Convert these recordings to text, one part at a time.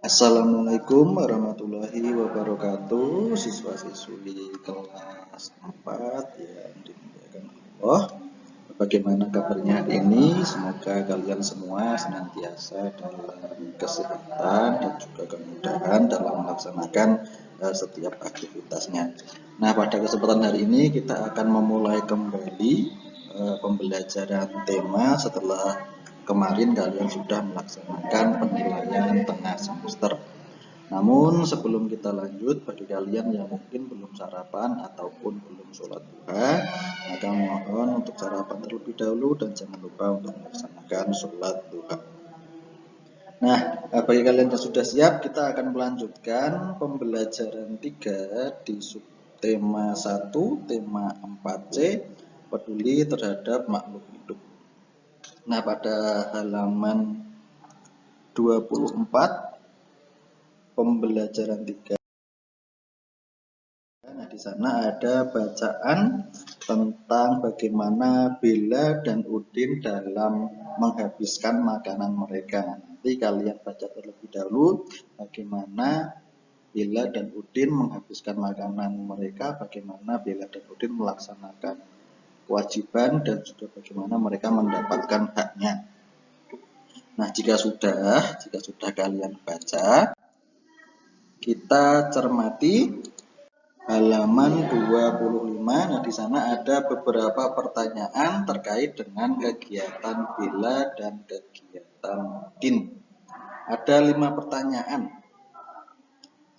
Assalamualaikum warahmatullahi wabarakatuh. Siswa-siswi kelas 4 yang dimuliakan Allah. Bagaimana kabarnya hari ini? Semoga kalian semua senantiasa dalam kesehatan dan juga kemudahan dalam melaksanakan setiap aktivitasnya. Nah, pada kesempatan hari ini kita akan memulai kembali pembelajaran tema setelah kemarin kalian sudah melaksanakan penilaian tengah semester. Namun sebelum kita lanjut, bagi kalian yang mungkin belum sarapan ataupun belum sholat duha, maka mohon untuk sarapan terlebih dahulu dan jangan lupa untuk melaksanakan sholat duha. Nah, bagi kalian yang sudah siap, kita akan melanjutkan pembelajaran 3 di subtema 1, tema 4C, peduli terhadap makhluk hidup. Nah, pada halaman 24 pembelajaran 3. Nah, di sana ada bacaan tentang bagaimana Bella dan Udin dalam menghabiskan makanan mereka. Nanti kalian baca terlebih dahulu bagaimana Bella dan Udin menghabiskan makanan mereka, bagaimana Bella dan Udin melaksanakan kewajiban dan juga bagaimana mereka mendapatkan haknya. Nah, jika sudah kalian baca, kita cermati halaman 25. Nah, di sana ada beberapa pertanyaan terkait dengan kegiatan Bella dan kegiatan Udin. Ada 5 pertanyaan.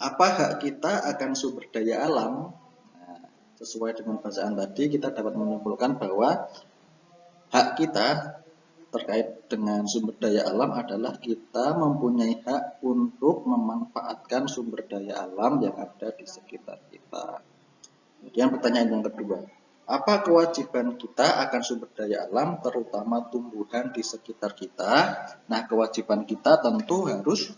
Apa hak kita akan sumber daya alam? Nah, sesuai dengan bacaan tadi, kita dapat menyimpulkan bahwa hak kita terkait dengan sumber daya alam adalah kita mempunyai hak untuk memanfaatkan sumber daya alam yang ada di sekitar kita. Kemudian pertanyaan yang kedua, apa kewajiban kita akan sumber daya alam terutama tumbuhan di sekitar kita? Nah, kewajiban kita tentu harus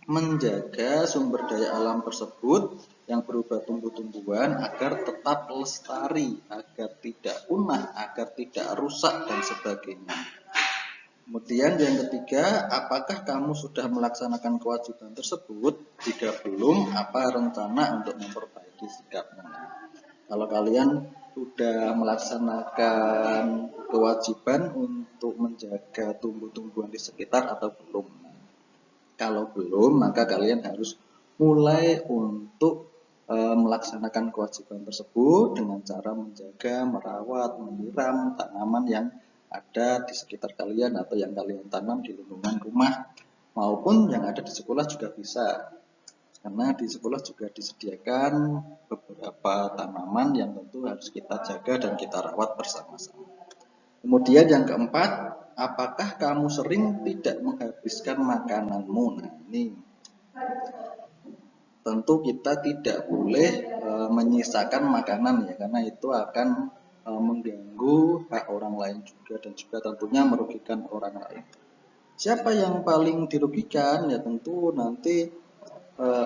menjaga sumber daya alam tersebut yang berupa tumbuh-tumbuhan agar tetap lestari, agar tidak punah, agar tidak rusak dan sebagainya. Kemudian yang ketiga, apakah kamu sudah melaksanakan kewajiban tersebut? Jika belum, apa rencana untuk memperbaiki sikapnya? Kalau kalian sudah melaksanakan kewajiban untuk menjaga tumbuh-tumbuhan di sekitar atau belum? Kalau belum, maka kalian harus mulai untuk melaksanakan kewajiban tersebut dengan cara menjaga, merawat, menyiram tanaman yang ada di sekitar kalian atau yang kalian tanam di lingkungan rumah maupun yang ada di sekolah juga bisa, karena di sekolah juga disediakan beberapa tanaman yang tentu harus kita jaga dan kita rawat bersama-sama. Kemudian yang keempat, apakah kamu sering tidak menghabiskan makananmu? Nah, ini tentu kita tidak boleh menyisakan makanan ya, karena itu akan mengganggu hak orang lain juga dan juga tentunya merugikan orang lain. Siapa yang paling dirugikan? Ya tentu nanti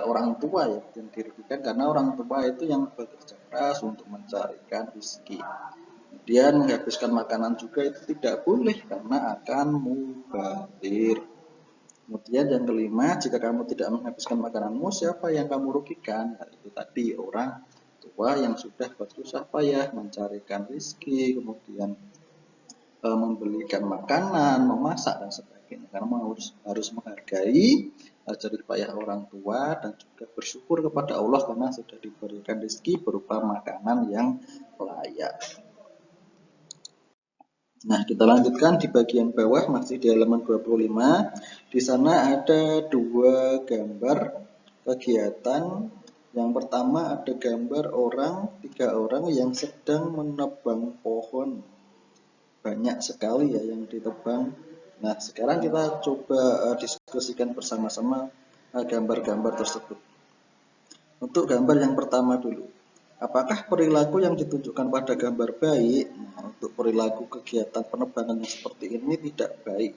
orang tua ya yang dirugikan, karena orang tua itu yang bekerja keras untuk mencarikan rezeki. Kemudian menghabiskan makanan juga itu tidak boleh karena akan mubazir. Kemudian yang kelima, jika kamu tidak menghabiskan makananmu, siapa yang kamu rugikan? Nah, itu tadi orang tua yang sudah bersusah payah mencarikan rezeki, kemudian membelikan makanan, memasak dan sebagainya. Karena harus menghargai jerih payah orang tua dan juga bersyukur kepada Allah karena sudah diberikan rezeki berupa makanan yang layak. Nah, kita lanjutkan di bagian bawah, masih di halaman 25. Di sana ada 2 gambar kegiatan. Yang pertama ada gambar 3 orang yang sedang menebang pohon. Banyak sekali ya yang ditebang. Nah, sekarang kita coba diskusikan bersama-sama gambar-gambar tersebut. Untuk gambar yang pertama dulu. Apakah perilaku yang ditunjukkan pada gambar baik? Nah, untuk perilaku kegiatan penebangan yang seperti ini tidak baik.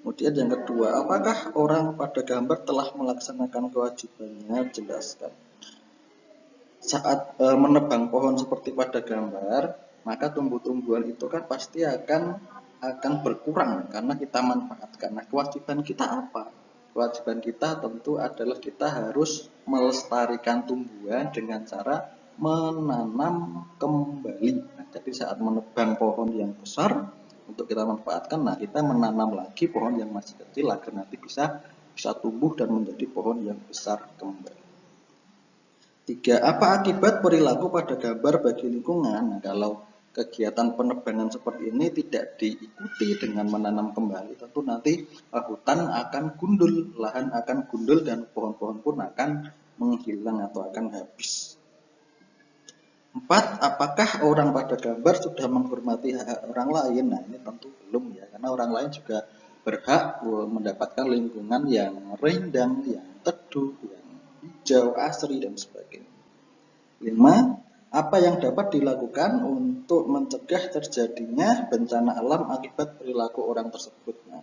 Kemudian yang kedua, apakah orang pada gambar telah melaksanakan kewajibannya? Jelaskan. Saat menebang pohon seperti pada gambar, maka tumbuh-tumbuhan itu kan pasti akan berkurang karena kita manfaatkan. Nah, kewajiban kita apa? kewajiban kita tentu adalah kita harus melestarikan tumbuhan dengan cara menanam kembali. Nah, jadi saat menebang pohon yang besar untuk kita manfaatkan, nah kita menanam lagi pohon yang masih kecil agar nanti bisa tumbuh dan menjadi pohon yang besar kembali. 3. Apa akibat perilaku pada gambar bagi lingkungan? Nah, kalau kegiatan penebangan seperti ini tidak diikuti dengan menanam kembali, tentu nanti hutan akan gundul, lahan akan gundul, dan pohon-pohon pun akan menghilang atau akan habis. 4. Apakah orang pada gambar sudah menghormati hak orang lain? Nah, ini tentu belum ya, karena orang lain juga berhak mendapatkan lingkungan yang rindang, yang teduh, yang hijau, asri, dan sebagainya. 5. Apa yang dapat dilakukan untuk mencegah terjadinya bencana alam akibat perilaku orang tersebut? Nah,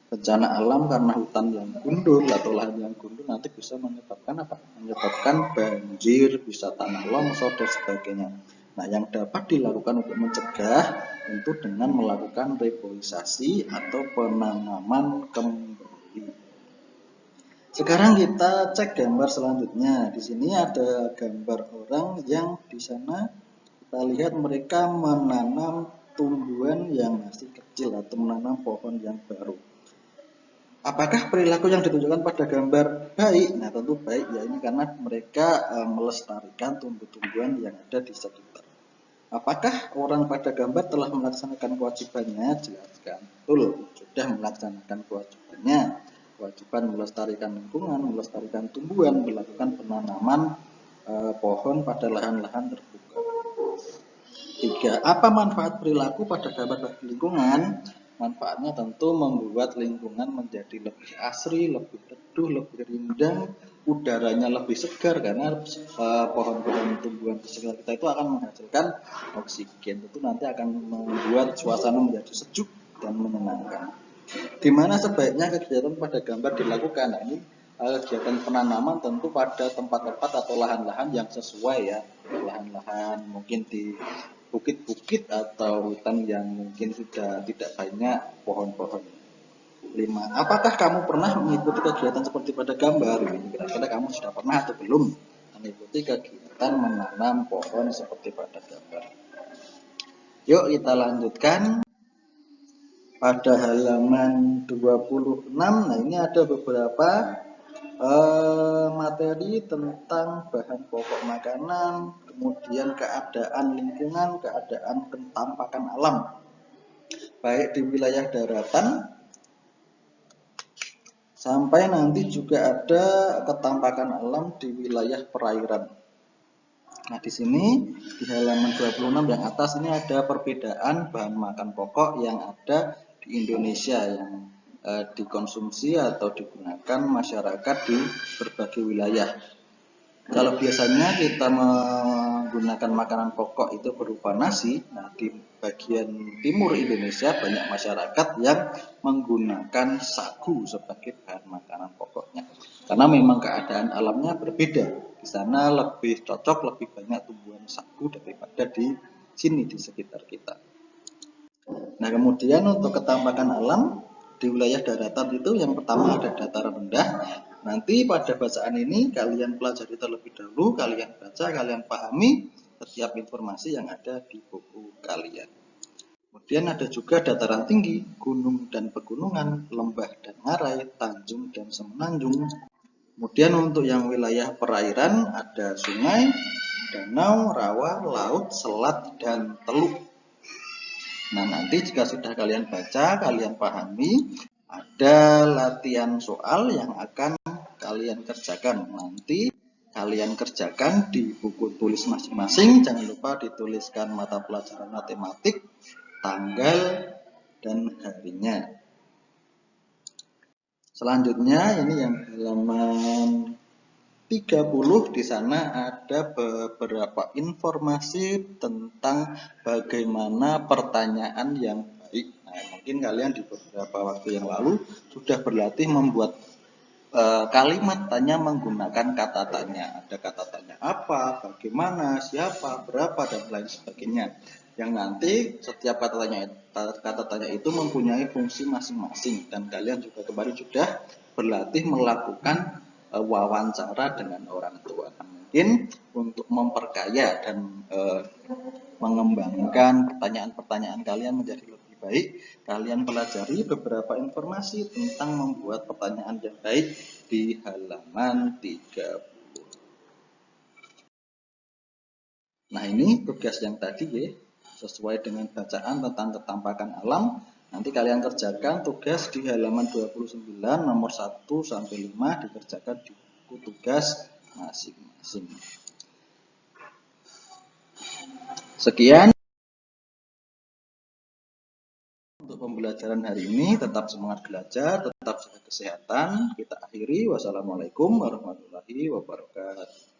bencana alam karena hutan yang gundul atau lahan yang gundul nanti bisa menyebabkan apa? Menyebabkan banjir, bisa tanah longsor, dan sebagainya. Nah, yang dapat dilakukan untuk mencegah tentu dengan melakukan reboisasi atau penanaman kembali. Sekarang kita cek gambar selanjutnya. Di sini ada gambar orang yang di sana kita lihat mereka menanam tumbuhan yang masih kecil atau menanam pohon yang baru. Apakah perilaku yang ditunjukkan pada gambar baik? Nah, tentu baik ya, ini karena mereka melestarikan tumbuh-tumbuhan yang ada di sekitar. Apakah orang pada gambar telah melaksanakan kewajibannya? Jelaskan. Betul, sudah melaksanakan kewajibannya. Kewajiban melestarikan lingkungan, melestarikan tumbuhan, melakukan penanaman pohon pada lahan-lahan terbuka. 3. Apa manfaat perilaku pada gambar bagi lingkungan? Manfaatnya tentu membuat lingkungan menjadi lebih asri, lebih teduh, lebih rindang, udaranya lebih segar karena pohon-pohon tumbuhan di sekitar kita itu akan menghasilkan oksigen. Tentu nanti akan membuat suasana menjadi sejuk dan menyenangkan. Di mana sebaiknya kegiatan pada gambar dilakukan? Nah, ini kegiatan penanaman tentu pada tempat-tempat atau lahan-lahan yang sesuai ya, lahan-lahan mungkin di bukit-bukit atau hutan yang mungkin sudah tidak banyak pohon-pohon. 5. Apakah kamu pernah mengikuti kegiatan seperti pada gambar? Kira-kira kamu sudah pernah atau belum mengikuti kegiatan menanam pohon seperti pada gambar? Yuk kita lanjutkan. Pada halaman 26, nah ini ada beberapa materi tentang bahan pokok makanan, kemudian keadaan lingkungan, keadaan kentampakan alam, baik di wilayah daratan, sampai nanti juga ada ketampakan alam di wilayah perairan. Nah, di sini di halaman 26 yang atas ini ada perbedaan bahan makan pokok yang ada di Indonesia yang dikonsumsi atau digunakan masyarakat di berbagai wilayah. Kalau biasanya kita menggunakan makanan pokok itu berupa nasi, nah di bagian timur Indonesia banyak masyarakat yang menggunakan sagu sebagai bahan makanan pokoknya. Karena memang keadaan alamnya berbeda. Di sana lebih cocok, lebih banyak tumbuhan sagu daripada di sini di sekitar kita. Nah, kemudian untuk ketampakan alam di wilayah daratan itu yang pertama ada dataran rendah. Nanti pada bacaan ini kalian pelajari terlebih dahulu, kalian baca, kalian pahami setiap informasi yang ada di buku kalian. Kemudian ada juga dataran tinggi, gunung dan pegunungan, lembah dan ngarai, tanjung dan semenanjung. Kemudian untuk yang wilayah perairan ada sungai, danau, rawa, laut, selat, dan teluk. Nah, nanti jika sudah kalian baca, kalian pahami, ada latihan soal yang akan kalian kerjakan. Nanti kalian kerjakan di buku tulis masing-masing. Jangan lupa dituliskan mata pelajaran matematik, tanggal, dan harinya. Selanjutnya ini yang halaman 30, di sana ada beberapa informasi tentang bagaimana pertanyaan yang baik. Nah, mungkin kalian di beberapa waktu yang lalu sudah berlatih membuat kalimat tanya menggunakan kata tanya. Ada kata tanya apa, bagaimana, siapa, berapa, dan lain sebagainya. Yang nanti setiap kata tanya itu mempunyai fungsi masing-masing, dan kalian juga kemarin sudah berlatih melakukan wawancara dengan orang tua. Mungkin untuk memperkaya dan mengembangkan pertanyaan-pertanyaan kalian menjadi lebih baik, kalian pelajari beberapa informasi tentang membuat pertanyaan yang baik di halaman 30. Nah, ini tugas yang tadi ya, sesuai dengan bacaan tentang ketampakan alam. Nanti kalian kerjakan tugas di halaman 29 nomor 1 sampai 5 dikerjakan di buku tugas masing-masing. Sekian untuk pembelajaran hari ini. Tetap semangat belajar, tetap jaga kesehatan. Kita akhiri. Wassalamualaikum warahmatullahi wabarakatuh.